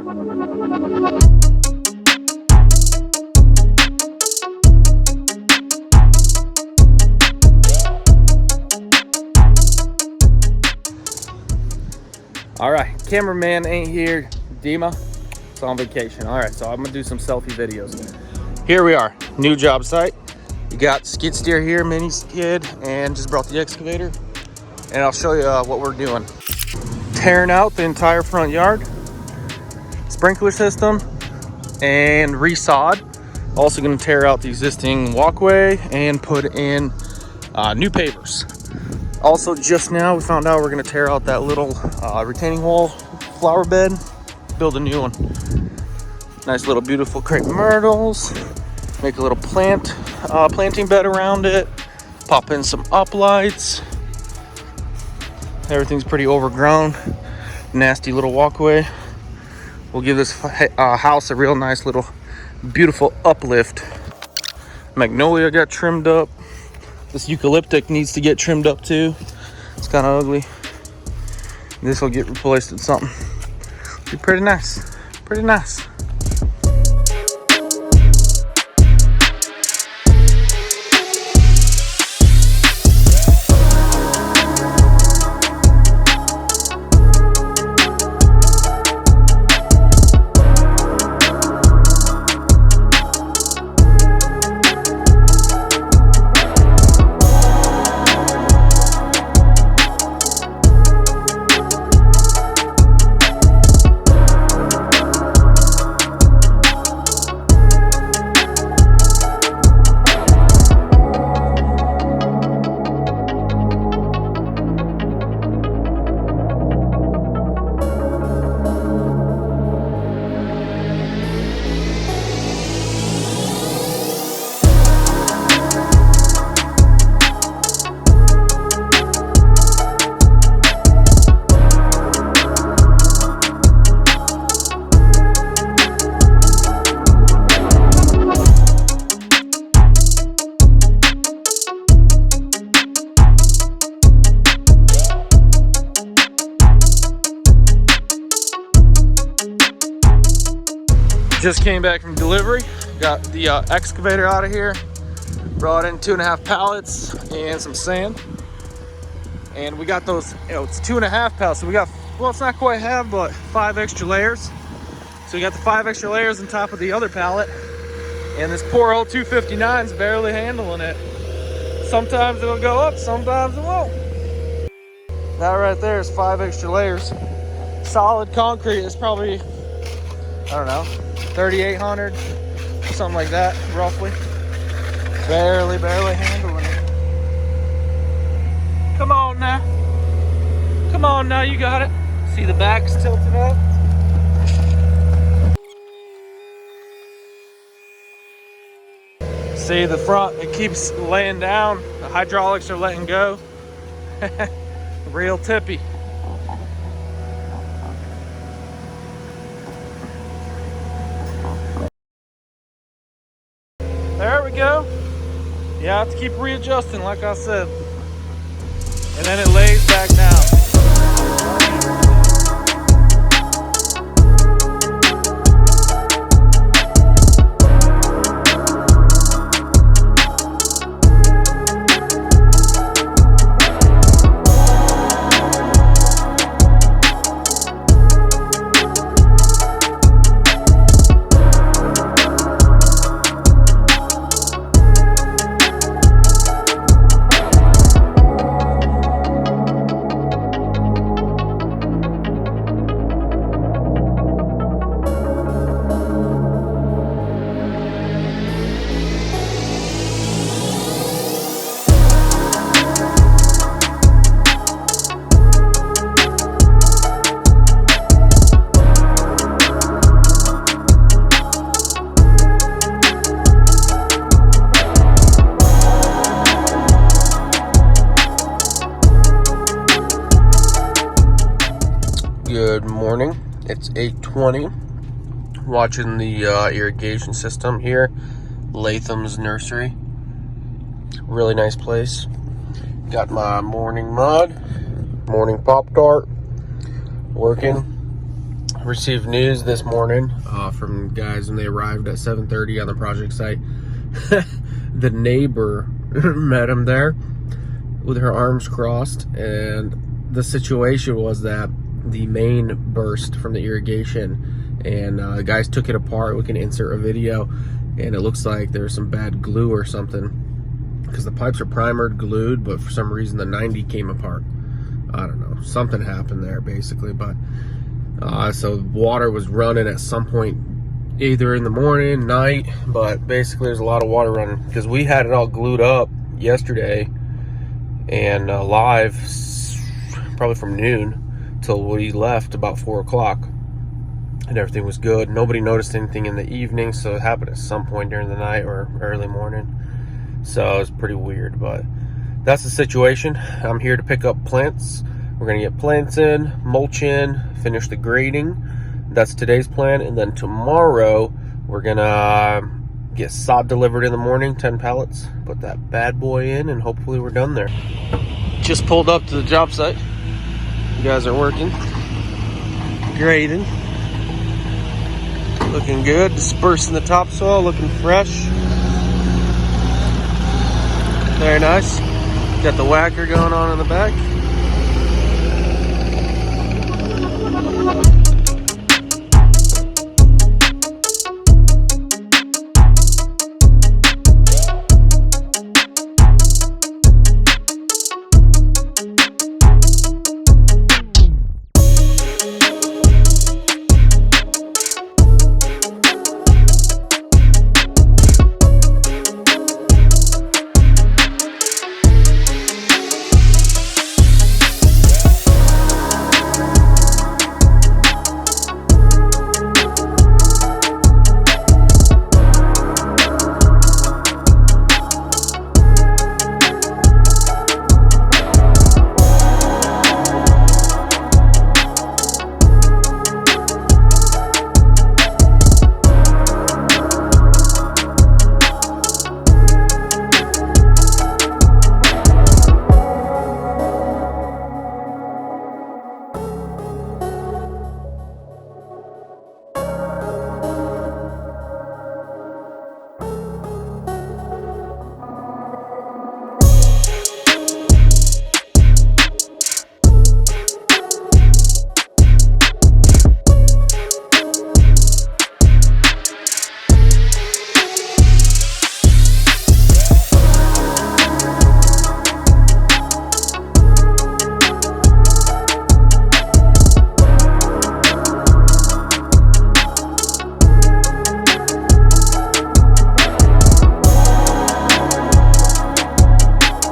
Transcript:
All right, cameraman ain't here. Dima, it's on vacation. All right, so I'm gonna do some selfie videos. Here we are, new job site. You got skid steer here, mini skid, and just brought the excavator. And I'll show you what we're doing. Tearing out the entire front yard, sprinkler system, and resod. Also gonna tear out the existing walkway and put in new pavers. Also, just now we found out we're gonna tear out that little retaining wall flower bed, build a new one. Nice little beautiful crepe myrtles. Make a little planting bed around it. Pop in some uplights. Everything's pretty overgrown. Nasty little walkway. We'll give this house a real nice little beautiful uplift. Magnolia got trimmed up. This eucalyptic needs to get trimmed up too. It's kind of ugly. This will get replaced with something. Be pretty nice. Pretty nice. Just came back from delivery. Got the excavator out of here. Brought in 2.5 pallets and some sand. And we got those, it's 2.5 pallets. So we got, well, it's not quite half, but 5 extra layers. So we got the 5 extra layers on top of the other pallet. And this poor old 259's barely handling it. Sometimes it'll go up, sometimes it won't. That right there is 5 extra layers. Solid concrete is probably, I don't know, 3,800, something like that, roughly. Barely handling it. Come on now. Come on now, you got it. See the back's tilted up? See the front, it keeps laying down. The hydraulics are letting go. Real tippy. There we go. Yeah, I have to keep readjusting, like I said. And then it lays back down. Good morning. It's 8:20. Watching the irrigation system here, Latham's Nursery. Really nice place. Got my morning mud, morning Pop-Tart, working. received news this morning from guys when they arrived at 7:30 on the project site. The neighbor met him there with her arms crossed, and the situation was that the main burst from the irrigation, and the guys took it apart. We can insert a video, and it looks like there's some bad glue or something, because the pipes are primered, glued, but for some reason the 90 came apart. I don't know, something happened there basically, but so water was running at some point, either in the morning, night, but basically there's a lot of water running because we had it all glued up yesterday and live probably from noon till we left about 4 o'clock, and everything was good. Nobody noticed anything in the evening, so it happened at some point during the night or early morning, so it was pretty weird. But that's the situation. I'm here to pick up plants. We're gonna get plants in, mulch in, finish the grading. That's today's plan, and then tomorrow we're gonna get sod delivered in the morning, 10 pallets, put that bad boy in, and hopefully we're done there. Just pulled up to the job site. You guys are working, grading, looking good, dispersing the topsoil, looking fresh. Very nice. Got the whacker going on in the back.